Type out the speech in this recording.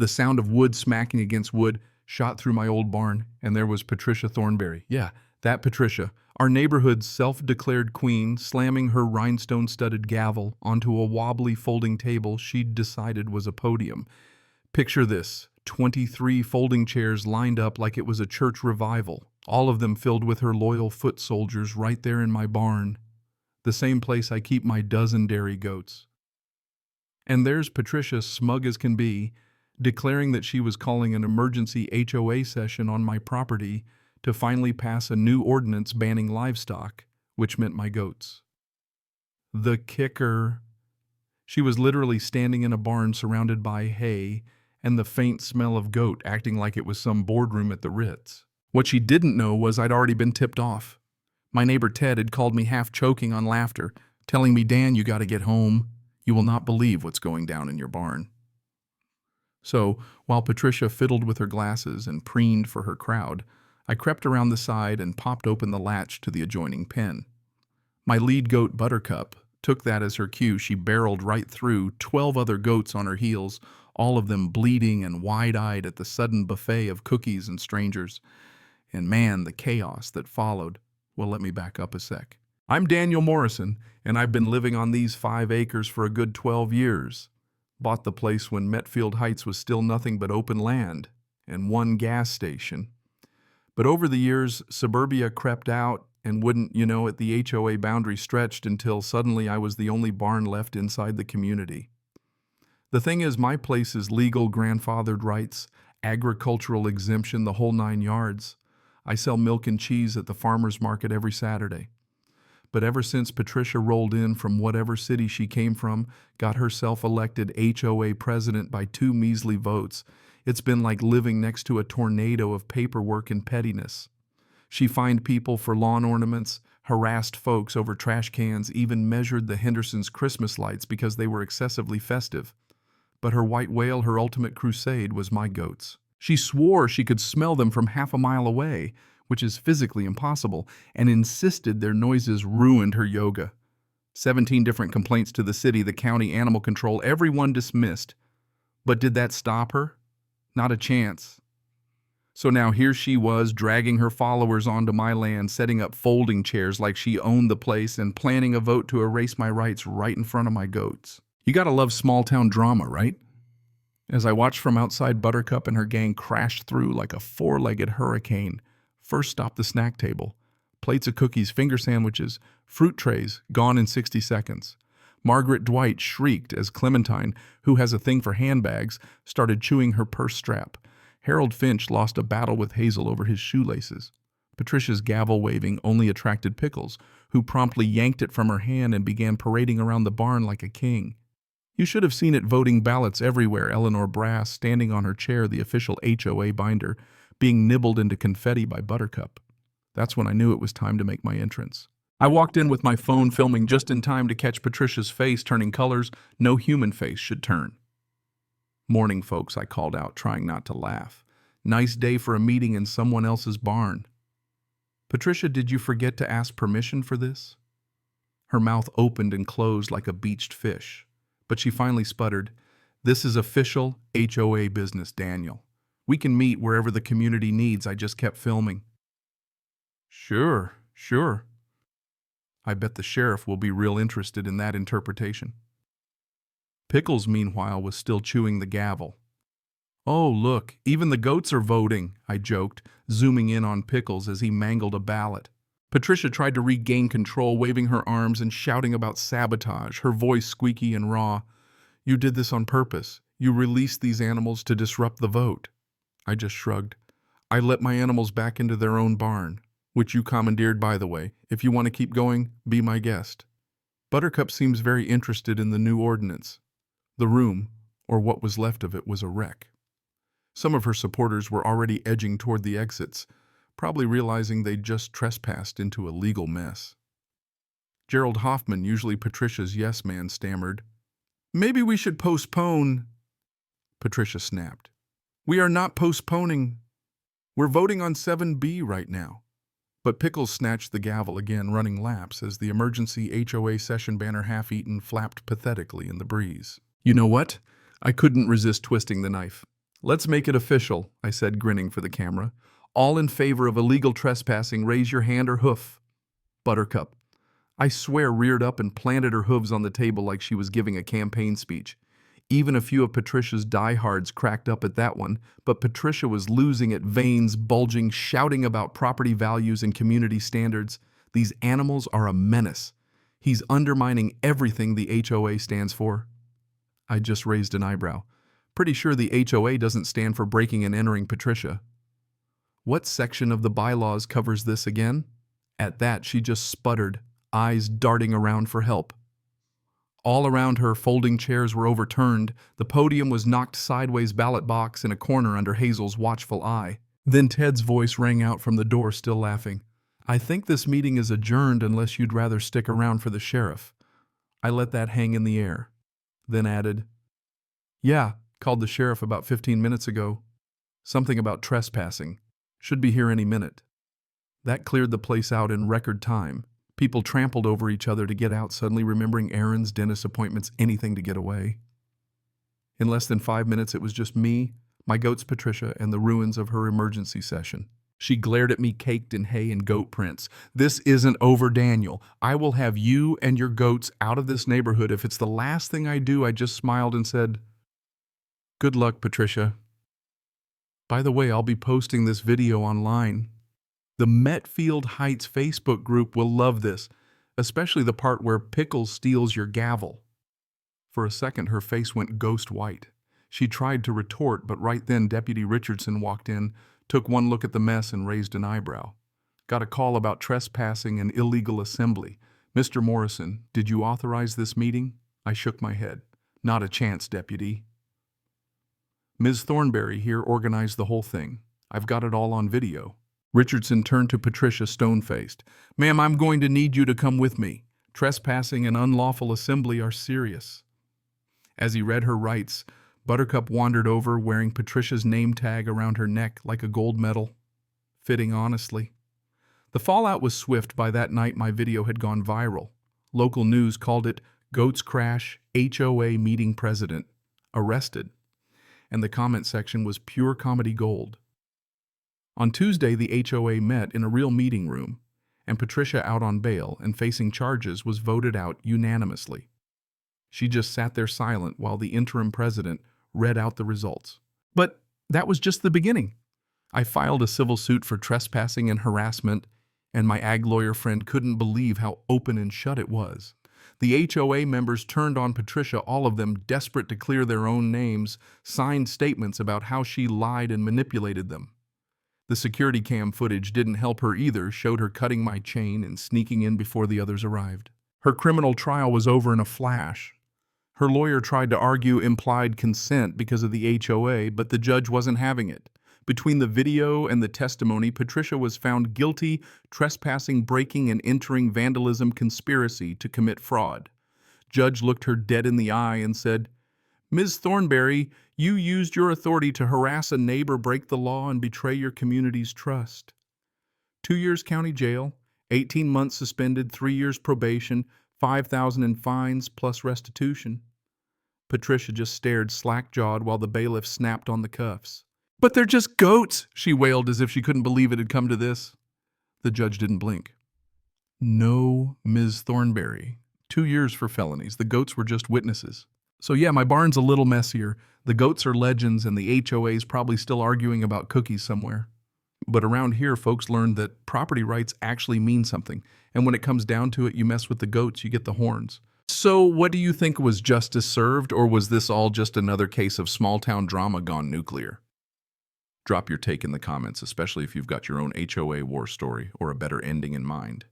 The sound of wood smacking against wood shot through my old barn, and there was Patricia Thornberry. Yeah, that Patricia, our neighborhood's self-declared queen, slamming her rhinestone-studded gavel onto a wobbly folding table she'd decided was a podium. Picture this, 23 folding chairs lined up like it was a church revival, all of them filled with her loyal foot soldiers right there in my barn, the same place I keep my dozen dairy goats. And there's Patricia, smug as can be, declaring that she was calling an emergency HOA session on my property to finally pass a new ordinance banning livestock, which meant my goats. The kicker. She was literally standing in a barn surrounded by hay and the faint smell of goat, acting like it was some boardroom at the Ritz. What she didn't know was I'd already been tipped off. My neighbor Ted had called me half choking on laughter, telling me, "Dan, you gotta get home. You will not believe what's going down in your barn." So, while Patricia fiddled with her glasses and preened for her crowd, I crept around the side and popped open the latch to the adjoining pen. My lead goat, Buttercup, took that as her cue. She barreled right through 12 other goats on her heels, all of them bleeding and wide-eyed at the sudden buffet of cookies and strangers. And man, the chaos that followed. Well, let me back up a sec. I'm Daniel Morrison, and I've been living on these 5 acres for a good 12 years. Bought the place when Metfield Heights was still nothing but open land and one gas station. But over the years, suburbia crept out, and wouldn't you know it, the HOA boundary stretched until suddenly I was the only barn left inside the community. The thing is, my place is legal grandfathered rights, agricultural exemption, the whole 9 yards. I sell milk and cheese at the farmer's market every Saturday. But ever since Patricia rolled in from whatever city she came from, got herself elected HOA president by 2 measly votes, it's been like living next to a tornado of paperwork and pettiness. She fined people for lawn ornaments, harassed folks over trash cans, even measured the Hendersons' Christmas lights because they were excessively festive. But her white whale, her ultimate crusade, was my goats. She swore she could smell them from half a mile away, which is physically impossible, and insisted their noises ruined her yoga. 17 different complaints to the city, the county, animal control, everyone dismissed. But did that stop her? Not a chance. So now here she was, dragging her followers onto my land, setting up folding chairs like she owned the place, and planning a vote to erase my rights right in front of my goats. You gotta love small-town drama, right? As I watched from outside, Buttercup and her gang crashed through like a 4-legged hurricane. First stop the snack table. Plates of cookies, finger sandwiches, fruit trays, gone in 60 seconds. Margaret Dwight shrieked as Clementine, who has a thing for handbags, started chewing her purse strap. Harold Finch lost a battle with Hazel over his shoelaces. Patricia's gavel waving only attracted Pickles, who promptly yanked it from her hand and began parading around the barn like a king. You should have seen it voting ballots everywhere. Eleanor Brass, standing on her chair, the official HOA binder, being nibbled into confetti by Buttercup. That's when I knew it was time to make my entrance. I walked in with my phone filming just in time to catch Patricia's face turning colors no human face should turn. "Morning, folks," I called out, trying not to laugh. "Nice day for a meeting in someone else's barn." "Patricia, did you forget to ask permission for this?" Her mouth opened and closed like a beached fish. But she finally sputtered, "This is official HOA business, Daniel. We can meet wherever the community needs." I just kept filming. Sure. I bet the sheriff will be real interested in that interpretation." Pickles, meanwhile, was still chewing the gavel. "Oh, look, even the goats are voting," I joked, zooming in on Pickles as he mangled a ballot. Patricia tried to regain control, waving her arms and shouting about sabotage, her voice squeaky and raw. "You did this on purpose. You released these animals to disrupt the vote." I just shrugged. "I let my animals back into their own barn, which you commandeered, by the way. If you want to keep going, be my guest." Buttercup seems very interested in the new ordinance. The room, or what was left of it, was a wreck. Some of her supporters were already edging toward the exits, probably realizing they'd just trespassed into a legal mess. Gerald Hoffman, usually Patricia's yes man, stammered, "Maybe we should postpone." Patricia snapped, "We are not postponing. We're voting on 7B right now." But Pickles snatched the gavel again, running laps as the emergency HOA session banner, half-eaten, flapped pathetically in the breeze. You know what? I couldn't resist twisting the knife. Let's make it official, I said, grinning for the camera. All in favor of illegal trespassing, raise your hand or hoof. Buttercup, I swear, reared up and planted her hooves on the table like she was giving a campaign speech. Even a few of Patricia's diehards cracked up at that one, but Patricia was losing it, veins bulging, shouting about property values and community standards. These animals are a menace. He's undermining everything the HOA stands for. I just raised an eyebrow. Pretty sure the HOA doesn't stand for breaking and entering, Patricia. What section of the bylaws covers this again? At that, she just sputtered, eyes darting around for help. All around her, folding chairs were overturned. The podium was knocked sideways, ballot box in a corner under Hazel's watchful eye. Then Ted's voice rang out from the door, still laughing. I think this meeting is adjourned unless you'd rather stick around for the sheriff. I let that hang in the air, then added, Yeah, called the sheriff about 15 minutes ago. Something about trespassing. Should be here any minute. That cleared the place out in record time. People trampled over each other to get out, suddenly remembering errands, dentist appointments, anything to get away. In less than 5 minutes, it was just me, my goats Patricia, and the ruins of her emergency session. She glared at me, caked in hay and goat prints. This isn't over, Daniel. I will have you and your goats out of this neighborhood if it's the last thing I do. I just smiled and said, Good luck, Patricia. By the way, I'll be posting this video online. The Metfield Heights Facebook group will love this, especially the part where Pickles steals your gavel. For a second, her face went ghost white. She tried to retort, but right then Deputy Richardson walked in, took one look at the mess and raised an eyebrow. Got a call about trespassing and illegal assembly. Mr. Morrison, did you authorize this meeting? I shook my head. Not a chance, Deputy. Ms. Thornberry here organized the whole thing. I've got it all on video. Richardson turned to Patricia, stone-faced. Ma'am, I'm going to need you to come with me. Trespassing and unlawful assembly are serious. As he read her rights, Buttercup wandered over, wearing Patricia's name tag around her neck like a gold medal. Fitting, honestly. The fallout was swift. By that night, my video had gone viral. Local news called it Goats Crash, HOA Meeting President, Arrested. And the comment section was pure comedy gold. On Tuesday, the HOA met in a real meeting room, and Patricia, out on bail and facing charges, was voted out unanimously. She just sat there silent while the interim president read out the results. But that was just the beginning. I filed a civil suit for trespassing and harassment, and my ag lawyer friend couldn't believe how open and shut it was. The HOA members turned on Patricia, all of them desperate to clear their own names, signed statements about how she lied and manipulated them. The security cam footage didn't help her either, showed her cutting my chain and sneaking in before the others arrived. Her criminal trial was over in a flash. Her lawyer tried to argue implied consent because of the HOA, but the judge wasn't having it. Between the video and the testimony, Patricia was found guilty, trespassing, breaking, and entering, vandalism, conspiracy to commit fraud. Judge looked her dead in the eye and said, Ms. Thornberry, you used your authority to harass a neighbor, break the law, and betray your community's trust. 2 years county jail, 18 months suspended, 3 years probation, $5,000 in fines plus restitution. Patricia just stared slack-jawed while the bailiff snapped on the cuffs. But they're just goats, she wailed as if she couldn't believe it had come to this. The judge didn't blink. No, Ms. Thornberry. 2 years for felonies. The goats were just witnesses. So yeah, my barn's a little messier. The goats are legends, and the HOA's probably still arguing about cookies somewhere. But around here, folks learned that property rights actually mean something. And when it comes down to it, you mess with the goats, you get the horns. So what do you think, was justice served, or was this all just another case of small-town drama gone nuclear? Drop your take in the comments, especially if you've got your own HOA war story or a better ending in mind.